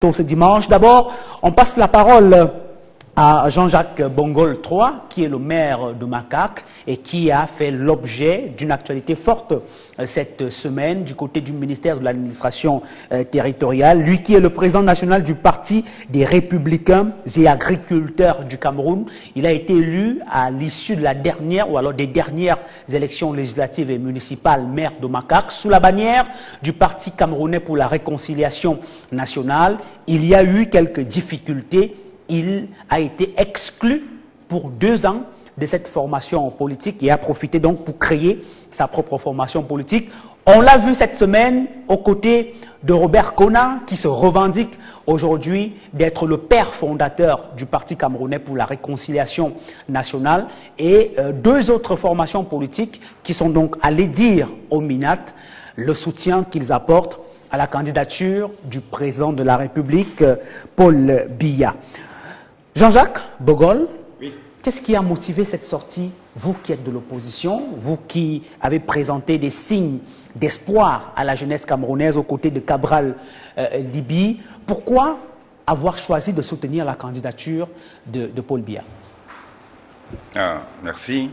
Ce dimanche. D'abord, on passe la parole à Jean-Jacques Bongol III, qui est le maire de Makak et qui a fait l'objet d'une actualité forte cette semaine du côté du ministère de l'administration territoriale. Lui qui est le président national du Parti des Républicains et Agriculteurs du Cameroun, il a été élu à l'issue de la dernière ou alors des dernières élections législatives et municipales maire de Makak sous la bannière du Parti camerounais pour la réconciliation nationale. Il y a eu quelques difficultés. Il a été exclu pour 2 ans de cette formation politique et a profité donc pour créer sa propre formation politique. On l'a vu cette semaine aux côtés de Robert Kona, qui se revendique aujourd'hui d'être le père fondateur du Parti camerounais pour la réconciliation nationale, et 2 autres formations politiques qui sont donc allées dire au MINAT le soutien qu'ils apportent à la candidature du président de la République, Paul Biya. Jean-Jacques Bongol, oui. Qu'est-ce qui a motivé cette sortie, vous qui êtes de l'opposition, vous qui avez présenté des signes d'espoir à la jeunesse camerounaise aux côtés de Cabral Libi? Pourquoi avoir choisi de soutenir la candidature de Paul Biya? Merci.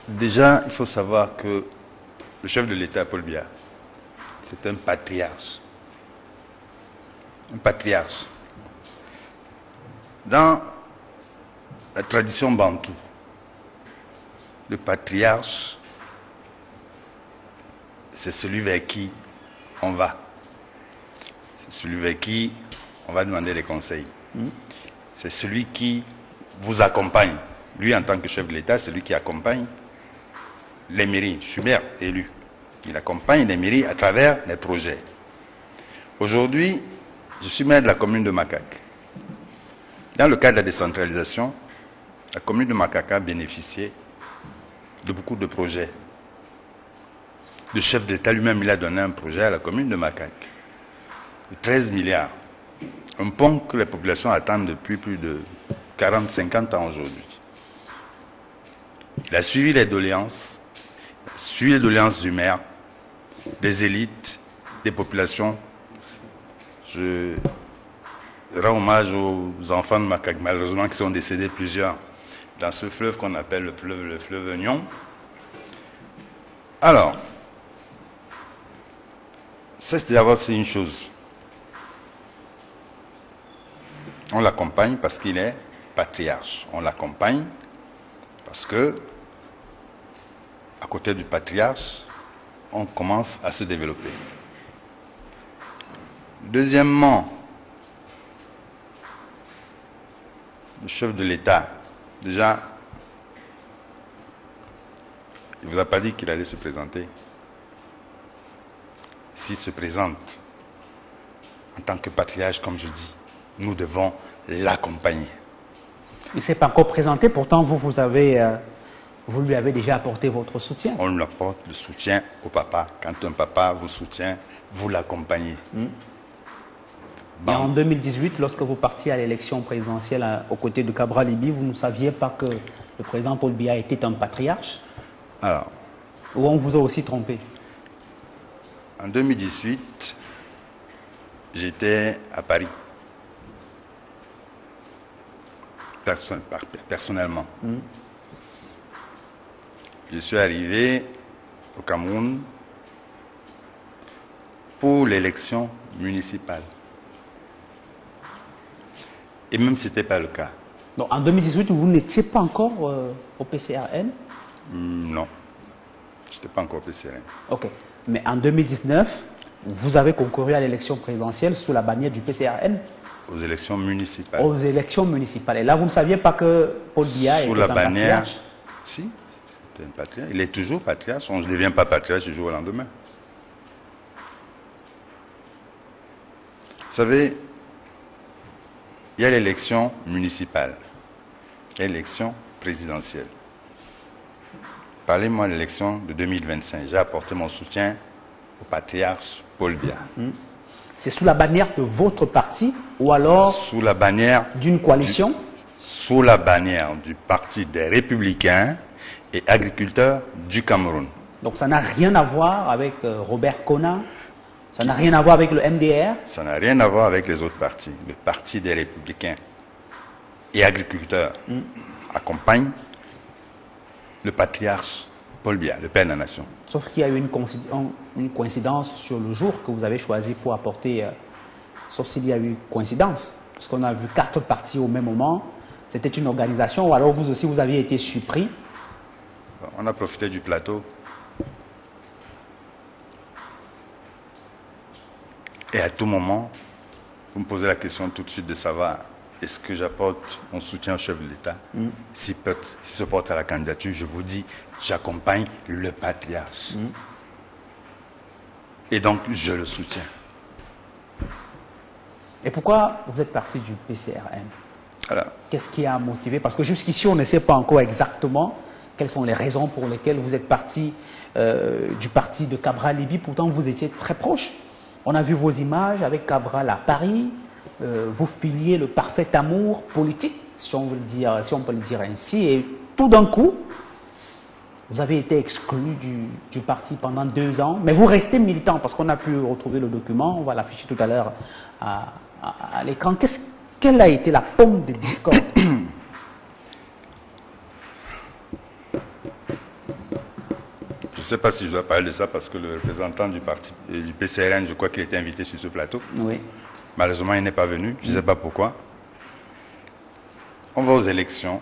Déjà, il faut savoir que le chef de l'État, Paul Biya, c'est un patriarche. Un patriarche. Dans la tradition bantoue, le patriarche, c'est celui vers qui on va. C'est celui vers qui on va demander des conseils. C'est celui qui vous accompagne. Lui, en tant que chef de l'État, c'est lui qui accompagne les mairies. Je suis maire élu. Il accompagne les mairies à travers les projets. Aujourd'hui, je suis maire de la commune de Makak. Dans le cadre de la décentralisation, la commune de Makak a bénéficié de beaucoup de projets. Le chef d'État lui-même, il a donné un projet à la commune de Makak de 13 milliards. Un pont que les populations attendent depuis plus de 40-50 ans aujourd'hui. Il a suivi les doléances, du maire, des élites, des populations. Je rends hommage aux enfants de Makak, malheureusement, qui sont décédés plusieurs dans ce fleuve qu'on appelle le fleuve Nyon. Alors, c'est d'abord une chose. On l'accompagne parce qu'il est patriarche. On l'accompagne parce que, à côté du patriarche, on commence à se développer. Deuxièmement, le chef de l'État, déjà, il ne vous a pas dit qu'il allait se présenter. S'il se présente en tant que patriarche, comme je dis, nous devons l'accompagner. Il ne s'est pas encore présenté, pourtant vous lui avez déjà apporté votre soutien. On lui apporte le soutien au papa. Quand un papa vous soutient, vous l'accompagnez. Et en 2018, lorsque vous partiez à l'élection présidentielle aux côtés de Cabral Libi, vous ne saviez pas que le président Paul Biya était un patriarche? Alors, ou on vous a aussi trompé? En 2018, j'étais à Paris. Personnellement. Je suis arrivé au Cameroun pour l'élection municipale. Et même si ce n'était pas le cas. Donc en 2018, vous n'étiez pas encore au PCRN? Non, je n'étais pas encore au PCRN. Ok, mais en 2019, vous avez concouru à l'élection présidentielle sous la bannière du PCRN? Aux élections municipales. Aux élections municipales. Et là, vous ne saviez pas que Paul Biya était un patriarche? Si, c'était un patriarche. Il est toujours patriarche. On ne devient pas patriarche du jour au lendemain. Vous savez, il y a l'élection municipale, il y a l'élection présidentielle. Parlez-moi de l'élection de 2025. J'ai apporté mon soutien au patriarche Paul Biya. C'est sous la bannière de votre parti ou alors sous la bannière d'une coalition? Sous la bannière du Parti des Républicains et Agriculteurs du Cameroun. Donc ça n'a rien à voir avec Robert Kona, Ça n'a rien à voir avec le MDR? Ça n'a rien à voir avec les autres partis. Le Parti des Républicains et agriculteurs accompagne le patriarche Paul Biya, le père de la nation. Sauf qu'il y a eu une coïncidence sur le jour que vous avez choisi pour apporter, sauf s'il y a eu coïncidence, parce qu'on a vu 4 partis au même moment. C'était une organisation, ou alors vous aussi, vous aviez été surpris? On a profité du plateau. Et à tout moment, vous me posez la question tout de suite de savoir est-ce que j'apporte mon soutien au chef de l'État? S'il se porte à la candidature, je vous dis, j'accompagne le patriarche. Et donc, je le soutiens. Et pourquoi vous êtes parti du PCRN? Voilà. Qu'est-ce qui a motivé? Parce que jusqu'ici, on ne sait pas encore exactement quelles sont les raisons pour lesquelles vous êtes parti du parti de Cabral Libye. Pourtant, vous étiez très proche. On a vu vos images avec Cabral à Paris. Vous filiez le parfait amour politique, si on peut le dire ainsi. Et tout d'un coup, vous avez été exclu du parti pendant 2 ans. Mais vous restez militant parce qu'on a pu retrouver le document. On va l'afficher tout à l'heure à l'écran. Quelle a été la pomme de discorde? Je ne sais pas si je dois parler de ça parce que le représentant du parti du PCRN, je crois qu'il était invité sur ce plateau. Oui. Malheureusement, il n'est pas venu. Je ne sais pas pourquoi. On va aux élections.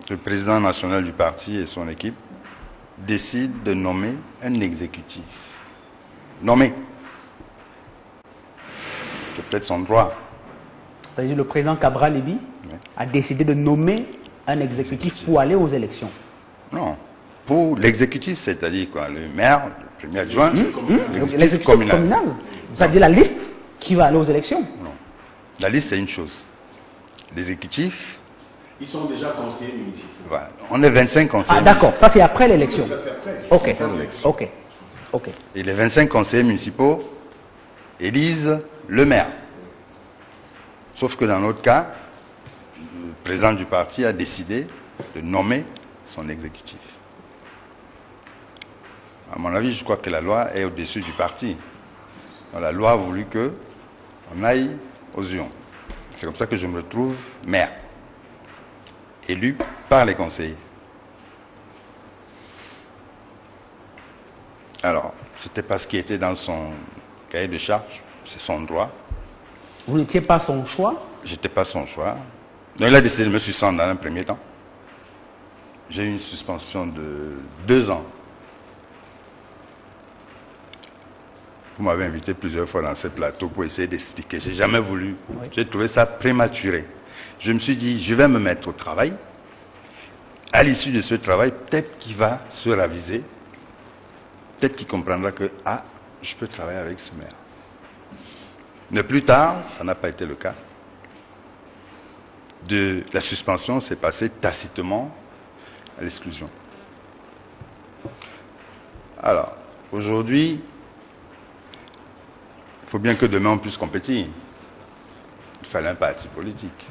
Le président national du parti et son équipe décident de nommer un exécutif. Nommer. C'est peut-être son droit. C'est-à-dire le président Cabral Libye a décidé de nommer un exécutif pour aller aux élections. Non. Pour l'exécutif, c'est-à-dire quoi? Le maire, le premier adjoint, l'exécutif communal. C'est-à-dire la liste qui va aller aux élections. Non. La liste, c'est une chose. L'exécutif... Ils sont déjà conseillers municipaux. Voilà. On est 25 conseillers Ah d'accord, ça c'est après l'élection. Ça, c'est après. Ok, l'élection. ok. Et les 25 conseillers municipaux élisent le maire. Sauf que dans notre cas, le président du parti a décidé de nommer son exécutif. À mon avis, je crois que la loi est au-dessus du parti. Donc, la loi a voulu qu'on aille aux urnes. C'est comme ça que je me retrouve maire, élu par les conseillers. Alors, c'était pas ce qui était dans son cahier de charge, c'est son droit. Vous n'étiez pas son choix? J'étais pas son choix. Donc il a décidé de me suspendre dans un premier temps. J'ai eu une suspension de 2 ans. Vous m'avez invité plusieurs fois dans ce plateau pour essayer d'expliquer. J'ai jamais voulu. Oui. J'ai trouvé ça prématuré. Je me suis dit, je vais me mettre au travail. À l'issue de ce travail, peut-être qu'il va se raviser. Peut-être qu'il comprendra que, ah, je peux travailler avec ce maire. Mais plus tard, ça n'a pas été le cas. De la suspension s'est passée tacitement à l'exclusion. Alors, aujourd'hui, il faut bien que demain on puisse compétir. Il fallait un parti politique.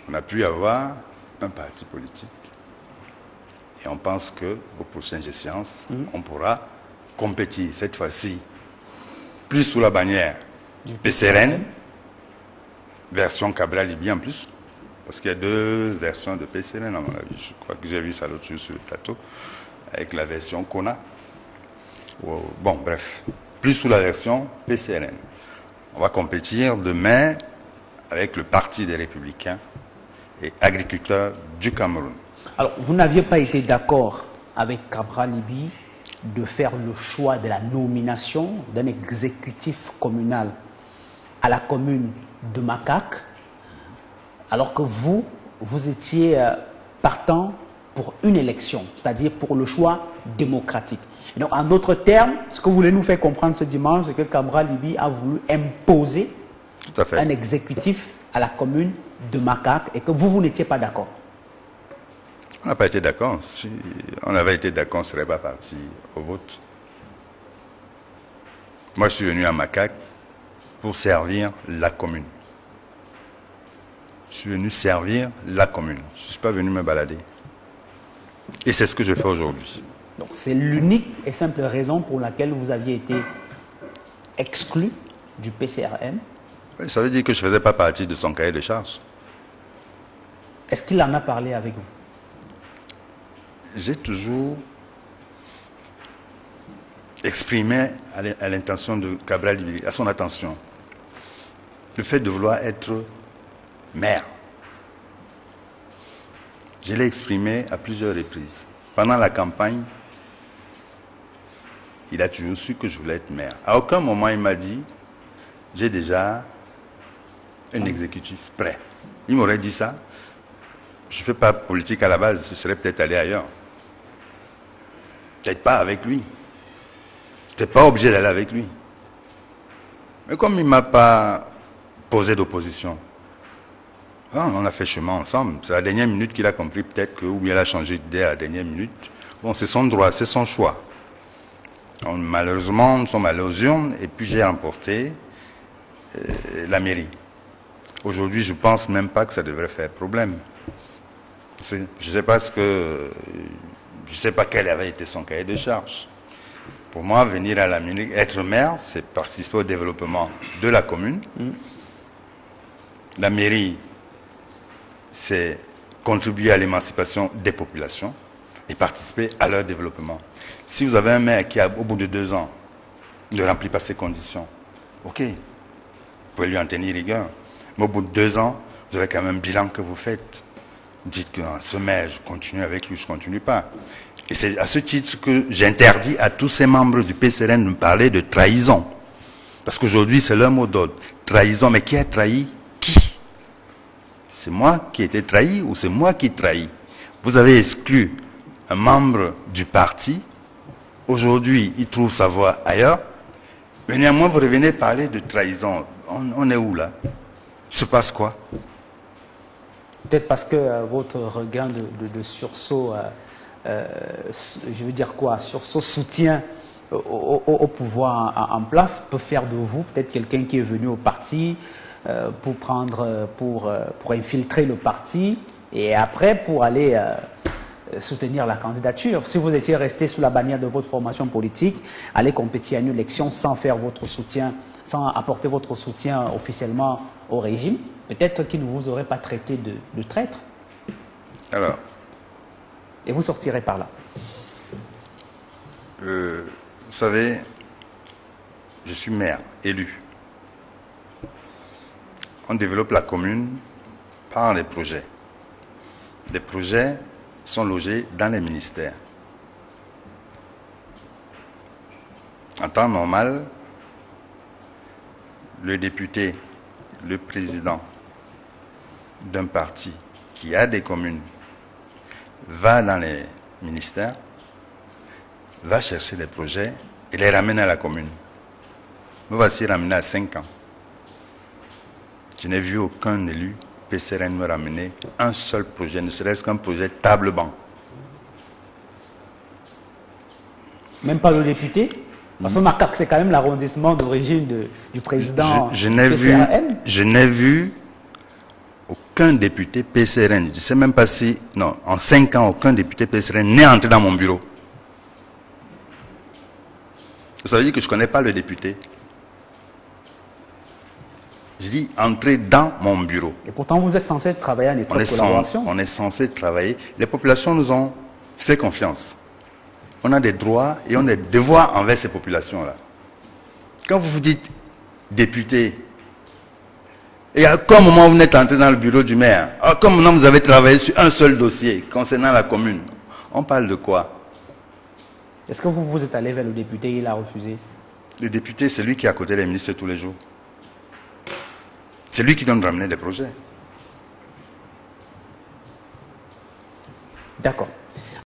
On a pu avoir un parti politique. Et on pense qu'aux prochaines échéances, on pourra compétir cette fois-ci, plus sous la bannière du PCRN, version Cabral Libye en plus, parce qu'il y a 2 versions de PCRN à mon avis. Je crois que j'ai vu ça l'autre jour sur le plateau, avec la version Kona. Bon, bref, plus sous la version PCRN. On va compétir demain avec le Parti des Républicains et agriculteurs du Cameroun. Alors, vous n'aviez pas été d'accord avec Cabral Libye de faire le choix de la nomination d'un exécutif communal à la commune de Makak, alors que vous étiez partant pour une élection, c'est-à-dire pour le choix démocratique. Et donc, en d'autres termes, ce que vous voulez nous faire comprendre ce dimanche, c'est que Cabral Libye a voulu imposer Tout à fait. un exécutif à la commune de Makak et que vous n'étiez pas d'accord. On n'a pas été d'accord. Si on avait été d'accord, on ne serait pas parti au vote. Moi, je suis venu à Makak pour servir la commune. Je suis venu servir la commune. Je ne suis pas venu me balader. Et c'est ce que je fais aujourd'hui. Donc c'est l'unique et simple raison pour laquelle vous aviez été exclu du PCRN. Oui, ça veut dire que je ne faisais pas partie de son cahier de charges. Est-ce qu'il en a parlé avec vous? J'ai toujours exprimé à l'intention de Cabral Libili, à son attention, le fait de vouloir être maire. Je l'ai exprimé à plusieurs reprises. Pendant la campagne, il a toujours su que je voulais être maire. À aucun moment, il m'a dit, j'ai déjà un exécutif prêt. Il m'aurait dit ça. Je ne fais pas politique à la base, je serais peut-être allé ailleurs. Peut-être pas avec lui. Je n'étais pas obligé d'aller avec lui. Mais comme il ne m'a pas posé d'opposition, on a fait chemin ensemble. C'est à la dernière minute qu'il a compris peut-être que, ou il a changé d'idée à la dernière minute. Bon, c'est son droit, c'est son choix. Malheureusement, nous sommes allés aux urnes et puis j'ai remporté la mairie. Aujourd'hui, je ne pense même pas que ça devrait faire problème. Je ne sais pas je sais pas quel avait été son cahier de charge. Pour moi, venir à la mairie, être maire, c'est participer au développement de la commune. La mairie, c'est contribuer à l'émancipation des populations et participer à leur développement. Si vous avez un maire qui, au bout de 2 ans, ne remplit pas ces conditions, ok, vous pouvez lui en tenir rigueur. Mais au bout de 2 ans, vous avez quand même un bilan que vous faites. Dites que ce maire, je continue avec lui, je ne continue pas. Et c'est à ce titre que j'interdis à tous ces membres du PCRN de me parler de trahison. Parce qu'aujourd'hui, c'est leur mot d'ordre. Trahison, mais qui a trahi qui? C'est moi qui ai été trahi ou c'est moi qui trahis? Vous avez exclu un membre du parti. Aujourd'hui, il trouve sa voie ailleurs. Mais néanmoins, vous revenez parler de trahison. On est où là? Il se passe quoi? Peut-être parce que votre regain de sursaut, je veux dire quoi, sursaut soutien au pouvoir en place peut faire de vous peut-être quelqu'un qui est venu au parti pour infiltrer le parti et après pour aller soutenir la candidature. Si vous étiez resté sous la bannière de votre formation politique, aller compétir à une élection sans faire votre soutien, sans apporter votre soutien officiellement au régime, peut-être qu'il ne vous aurait pas traité de traître. Alors. Et vous sortirez par là. Vous savez, je suis maire, élu. On développe la commune par les projets. Les projets sont logés dans les ministères. En temps normal, le député, le président d'un parti qui a des communes va dans les ministères, va chercher des projets et les ramène à la commune. Nous voici ramenés à 5 ans. Je n'ai vu aucun élu PCRN me ramener un seul projet, ne serait-ce qu'un projet table-banc. Même pas le député? Parce que Macaque, c'est quand même l'arrondissement d'origine du président PCRN. Je n'ai vu aucun député PCRN. Je ne sais même pas si, non, en 5 ans, aucun député PCRN n'est entré dans mon bureau. Ça veut dire que je ne connais pas le député. Je dis entrer dans mon bureau. Et pourtant, vous êtes censé travailler en étroite collaboration. On est censé travailler. Les populations nous ont fait confiance. On a des droits et on a des devoirs envers ces populations-là. Quand vous vous dites député, et à quel moment vous êtes entré dans le bureau du maire? À quel moment vous avez travaillé sur un seul dossier concernant la commune? On parle de quoi? Est-ce que vous êtes allé vers le député et il a refusé? Le député, c'est lui qui est à côté des ministres tous les jours. C'est lui qui doit ramener des projets. D'accord.